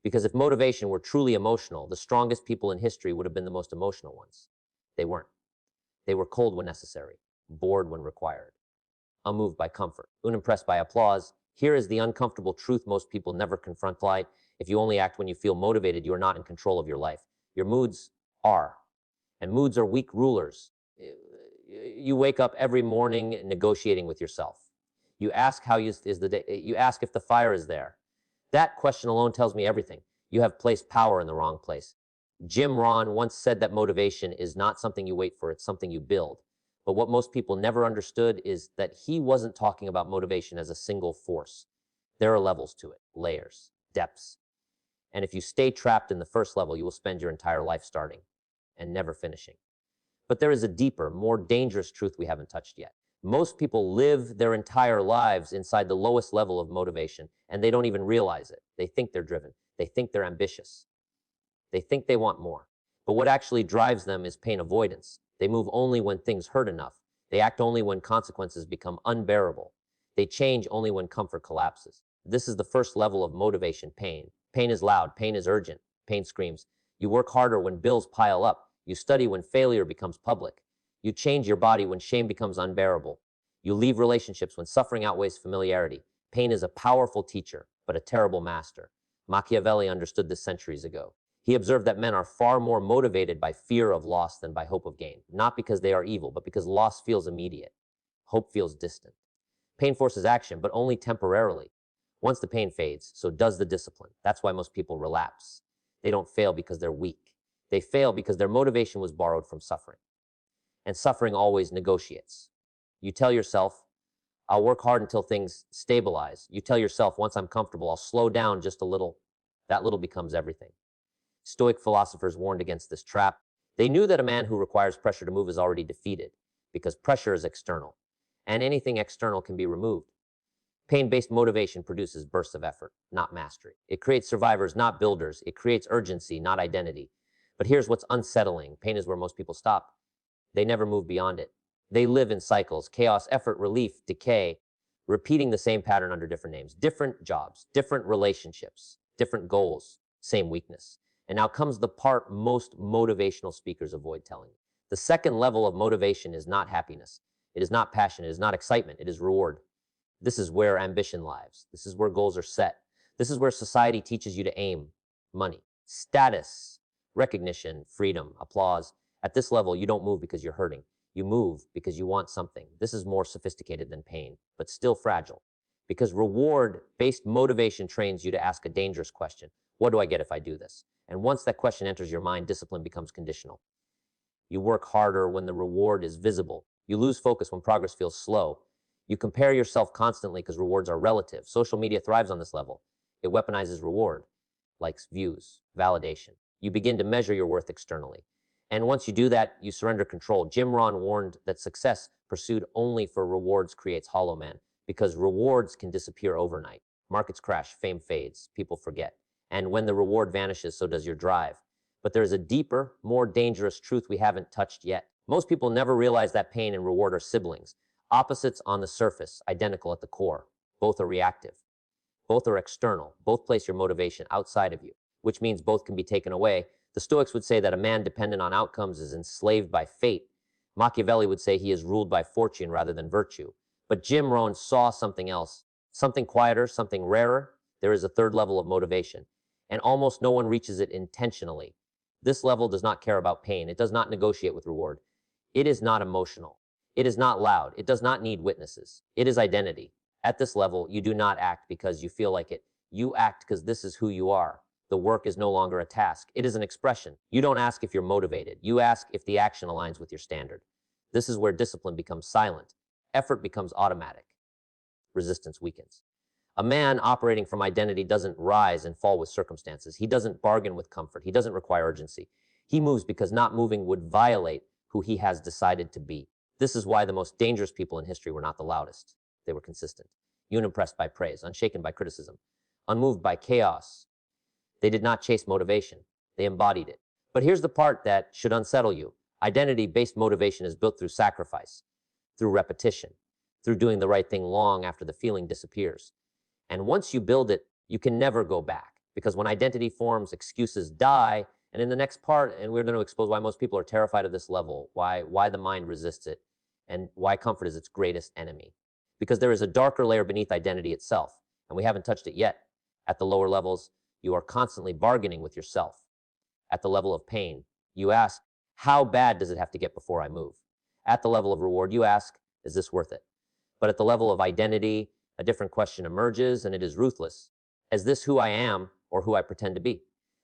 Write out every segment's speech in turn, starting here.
Because if motivation were truly emotional, the strongest people in history would have been the most emotional ones. They weren't. They were cold when necessary, bored when required, unmoved by comfort, unimpressed by applause. Here is the uncomfortable truth most people never confront. If you only act when you feel motivated, you are not in control of your life. Your moods are. And moods are weak rulers. You wake up every morning negotiating with yourself. You ask is the day. You ask if the fire is there. That question alone tells me everything. You have placed power in the wrong place. Jim Rohn once said that motivation is not something you wait for, it's something you build. But what most people never understood is that he wasn't talking about motivation as a single force. There are levels to it, layers, depths. And if you stay trapped in the first level, you will spend your entire life starting and never finishing. But there is a deeper, more dangerous truth we haven't touched yet. Most people live their entire lives inside the lowest level of motivation, and they don't even realize it. They think they're driven. They think they're ambitious. They think they want more. But what actually drives them is pain avoidance. They move only when things hurt enough. They act only when consequences become unbearable. They change only when comfort collapses. This is the first level of motivation, pain. Pain is loud. Pain is urgent. Pain screams. You work harder when bills pile up. You study when failure becomes public. You change your body when shame becomes unbearable. You leave relationships when suffering outweighs familiarity. Pain is a powerful teacher, but a terrible master. Machiavelli understood this centuries ago. He observed that men are far more motivated by fear of loss than by hope of gain, not because they are evil, but because loss feels immediate. Hope feels distant. Pain forces action, but only temporarily. Once the pain fades, so does the discipline. That's why most people relapse. They don't fail because they're weak. They fail because their motivation was borrowed from suffering. And suffering always negotiates. You tell yourself, I'll work hard until things stabilize. You tell yourself, once I'm comfortable, I'll slow down just a little. That little becomes everything. Stoic philosophers warned against this trap. They knew that a man who requires pressure to move is already defeated, because pressure is external, and anything external can be removed. Pain-based motivation produces bursts of effort, not mastery. It creates survivors, not builders. It creates urgency, not identity. But here's what's unsettling. Pain is where most people stop. They never move beyond it. They live in cycles, chaos, effort, relief, decay, repeating the same pattern under different names, different jobs, different relationships, different goals, same weakness. And now comes the part most motivational speakers avoid telling you. The second level of motivation is not happiness. It is not passion. It is not excitement. It is reward. This is where ambition lives. This is where goals are set. This is where society teaches you to aim. Money, status, recognition, freedom, applause. At this level, you don't move because you're hurting. You move because you want something. This is more sophisticated than pain, but still fragile. Because reward-based motivation trains you to ask a dangerous question. What do I get if I do this? And once that question enters your mind, discipline becomes conditional. You work harder when the reward is visible. You lose focus when progress feels slow. You compare yourself constantly because rewards are relative. Social media thrives on this level. It weaponizes reward, likes, views, validation. You begin to measure your worth externally. And once you do that, you surrender control. Jim Rohn warned that success pursued only for rewards creates hollow man, because rewards can disappear overnight. Markets crash, fame fades, people forget. And when the reward vanishes, so does your drive. But there's a deeper, more dangerous truth we haven't touched yet. Most people never realize that pain and reward are siblings. Opposites on the surface, identical at the core. Both are reactive. Both are external. Both place your motivation outside of you, which means both can be taken away. The Stoics would say that a man dependent on outcomes is enslaved by fate. Machiavelli would say he is ruled by fortune rather than virtue. But Jim Rohn saw something else, something quieter, something rarer. There is a third level of motivation, and almost no one reaches it intentionally. This level does not care about pain. It does not negotiate with reward. It is not emotional. It is not loud. It does not need witnesses. It is identity. At this level, you do not act because you feel like it. You act because this is who you are. The work is no longer a task. It is an expression. You don't ask if you're motivated. You ask if the action aligns with your standard. This is where discipline becomes silent. Effort becomes automatic. Resistance weakens. A man operating from identity doesn't rise and fall with circumstances. He doesn't bargain with comfort. He doesn't require urgency. He moves because not moving would violate who he has decided to be. This is why the most dangerous people in history were not the loudest. They were consistent, unimpressed by praise, unshaken by criticism, unmoved by chaos. They did not chase motivation. They embodied it. But here's the part that should unsettle you. Identity-based motivation is built through sacrifice, through repetition, through doing the right thing long after the feeling disappears. And once you build it, you can never go back. Because when identity forms, excuses die. And in the next part, and we're going to expose why most people are terrified of this level, why the mind resists it, and why comfort is its greatest enemy. Because there is a darker layer beneath identity itself, and we haven't touched it yet. At the lower levels, you are constantly bargaining with yourself. At the level of pain, you ask, how bad does it have to get before I move? At the level of reward, you ask, is this worth it? But at the level of identity, a different question emerges, and it is ruthless. Is this who I am or who I pretend to be?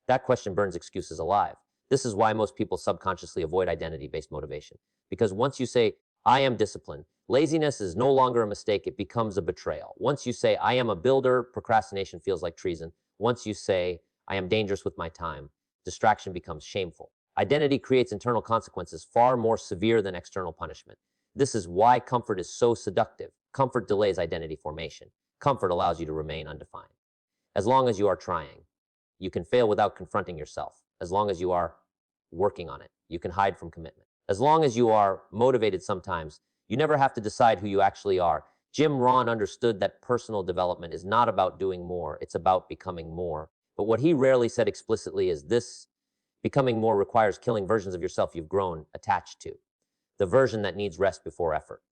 That question burns excuses alive. This is why most people subconsciously avoid identity-based motivation. Because once you say, I am disciplined, laziness is no longer a mistake, it becomes a betrayal. Once you say, I am a builder, procrastination feels like treason. Once you say, I am dangerous with my time, distraction becomes shameful. Identity creates internal consequences far more severe than external punishment. This is why comfort is so seductive. Comfort delays identity formation. Comfort allows you to remain undefined. As long as you are trying, you can fail without confronting yourself. As long as you are working on it, you can hide from commitment. As long as you are motivated sometimes, you never have to decide who you actually are. Jim Rohn understood that personal development is not about doing more, it's about becoming more. But what he rarely said explicitly is this: becoming more requires killing versions of yourself you've grown attached to. The version that needs rest before effort.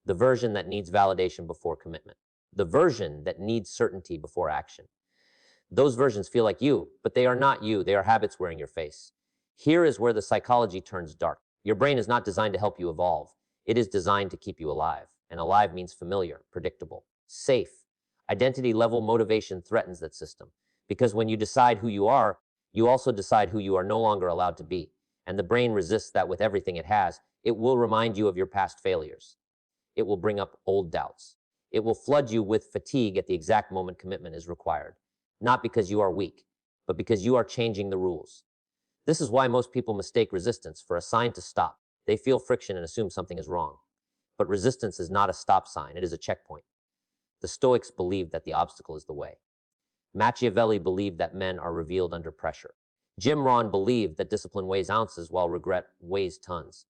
The version that needs validation before commitment. The version that needs certainty before action. Those versions feel like you, but they are not you. They are habits wearing your face. Here is where the psychology turns dark. Your brain is not designed to help you evolve. It is designed to keep you alive. And alive means familiar, predictable, safe. Identity level motivation threatens that system. Because when you decide who you are, you also decide who you are no longer allowed to be. And the brain resists that with everything it has. It will remind you of your past failures. It will bring up old doubts. It will flood you with fatigue at the exact moment commitment is required. Not because you are weak, but because you are changing the rules. This is why most people mistake resistance for a sign to stop. They feel friction and assume something is wrong. But resistance is not a stop sign, it is a checkpoint. The Stoics believed that the obstacle is the way. Machiavelli believed that men are revealed under pressure. Jim Rohn believed that discipline weighs ounces while regret weighs tons.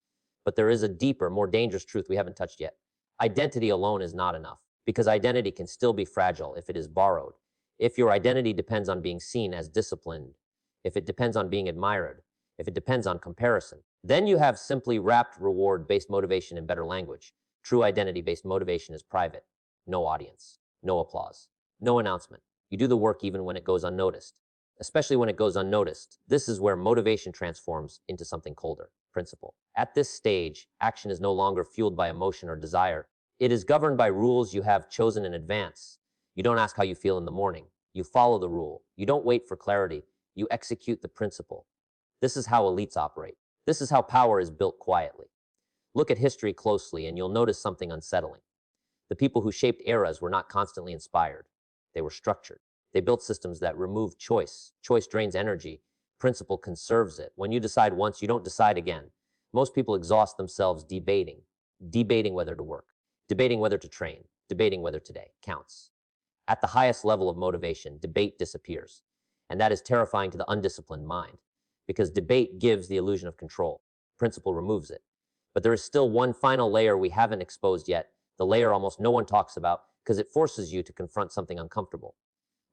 But there is a deeper, more dangerous truth we haven't touched yet. Identity alone is not enough, because identity can still be fragile if it is borrowed. If your identity depends on being seen as disciplined, if it depends on being admired, if it depends on comparison, then you have simply wrapped reward-based motivation in better language. True identity-based motivation is private. No audience, no applause, no announcement. You do the work even when it goes unnoticed. Especially when it goes unnoticed, this is where motivation transforms into something colder, principle. At this stage, action is no longer fueled by emotion or desire. It is governed by rules you have chosen in advance. You don't ask how you feel in the morning. You follow the rule. You don't wait for clarity. You execute the principle. This is how elites operate. This is how power is built quietly. Look at history closely and you'll notice something unsettling. The people who shaped eras were not constantly inspired. They were structured. They built systems that remove choice. Choice drains energy. Principle conserves it. When you decide once, you don't decide again. Most people exhaust themselves debating whether to work, debating whether to train, debating whether today counts. At the highest level of motivation, debate disappears. And that is terrifying to the undisciplined mind, because debate gives the illusion of control. Principle removes it. But there is still one final layer we haven't exposed yet, the layer almost no one talks about, because it forces you to confront something uncomfortable.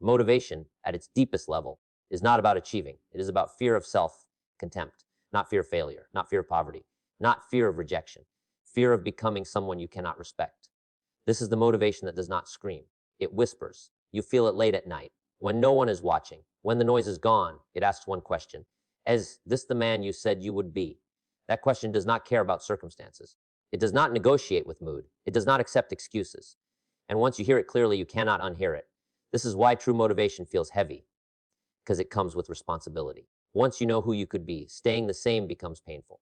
Motivation, at its deepest level, is not about achieving. It is about fear of self-contempt, not fear of failure, not fear of poverty, not fear of rejection, fear of becoming someone you cannot respect. This is the motivation that does not scream. It whispers. You feel it late at night, when no one is watching, when the noise is gone. It asks one question: is this the man you said you would be? That question does not care about circumstances. It does not negotiate with mood. It does not accept excuses. And once you hear it clearly, you cannot unhear it. This is why true motivation feels heavy, because it comes with responsibility. Once you know who you could be, staying the same becomes painful.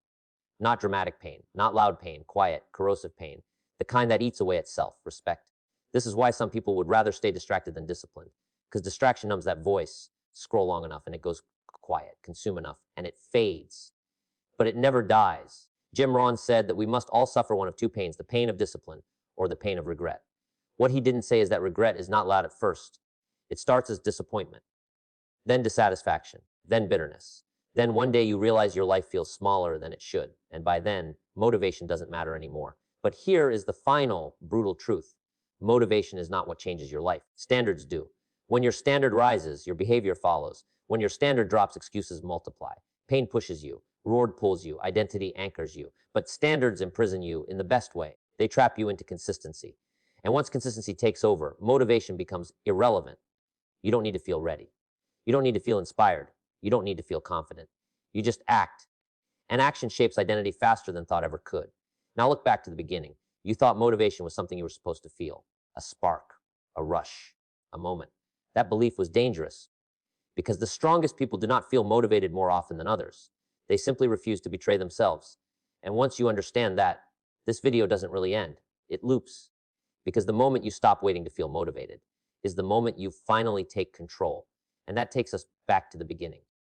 Not dramatic pain, not loud pain, quiet, corrosive pain, the kind that eats away at self-respect. This is why some people would rather stay distracted than disciplined, because distraction numbs that voice. Scroll long enough and it goes quiet, consume enough and it fades. But it never dies. Jim Rohn said that we must all suffer one of two pains, the pain of discipline or the pain of regret. What he didn't say is that regret is not loud at first. It starts as disappointment, then dissatisfaction, then bitterness. Then one day you realize your life feels smaller than it should, and by then, motivation doesn't matter anymore. But here is the final brutal truth. Motivation is not what changes your life. Standards do. When your standard rises, your behavior follows. When your standard drops, excuses multiply. Pain pushes you, reward pulls you, identity anchors you. But standards imprison you in the best way. They trap you into consistency. And once consistency takes over, motivation becomes irrelevant. You don't need to feel ready. You don't need to feel inspired. You don't need to feel confident. You just act. And action shapes identity faster than thought ever could. Now look back to the beginning. You thought motivation was something you were supposed to feel. A spark, a rush, a moment. That belief was dangerous because the strongest people do not feel motivated more often than others. They simply refuse to betray themselves. And once you understand that, this video doesn't really end. It loops. Because the moment you stop waiting to feel motivated is the moment you finally take control. And that takes us back to the beginning.